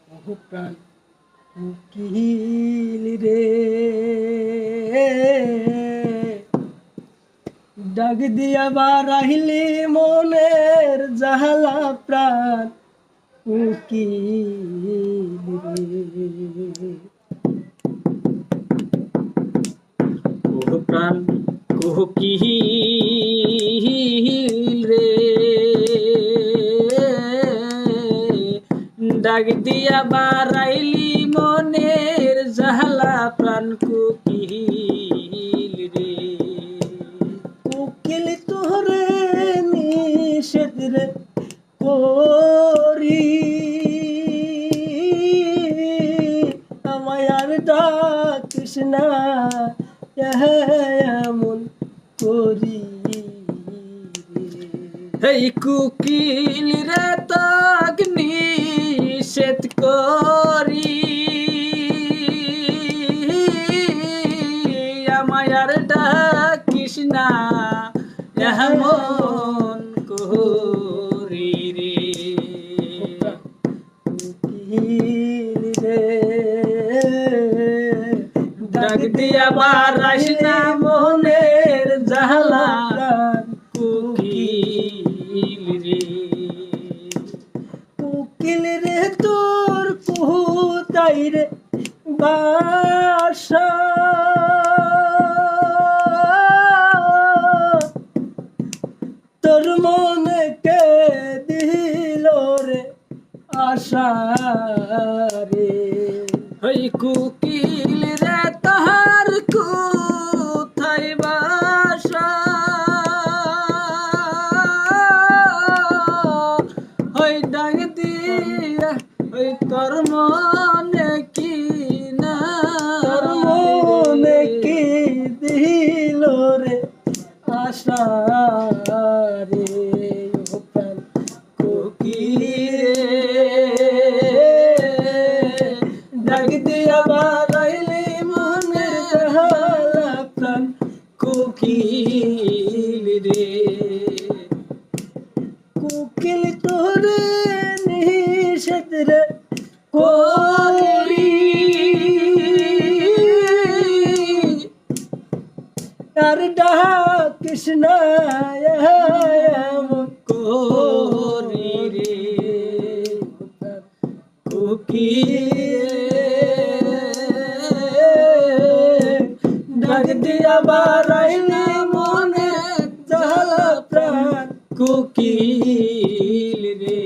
ওহ প্রাণ উকিল রে, ডাক দিয়া বারাইলি মনের জাহালা প্রাণ উকিল রে। ওহ প্রাণ কোকিল রে, ডাক দিয়া বারাইলি মনের জাহালা প্রাণ কোকিল রে। কোকিল তোরে নিষেধ রে করি, আমায় আর ডাকিস না এমন করি। এই কোকিল রে তোকে নিষেধ করি, আমায় আর ডাকিস না এমন করি রে। কোকিল রে, ডাক দিয়া বারাইস না মনের জাহালা কোকিল রে। কোকিল রে তোর কোথায় রে বাসা, তোর মনে কে দিল রে আশা রে। ওই কোকিল রে তাহার কোথায় বাসা, ওই ডাক দিয়া ওই তোর মনে কি না, তোর মনে কি দিল রে আশা রে। ও প্রাণ কোকিল রে, ডাক দিয়া বারাইলি মনের জাহালা প্রাণ কোকিল রে। কোকিল তোরে নিষেধ রে করি, আর ডাকিস না এমন করি রে। কোকিল ডাক দিয়া বারাইলি মনে জাহালা প্রাণ কোকিল রে।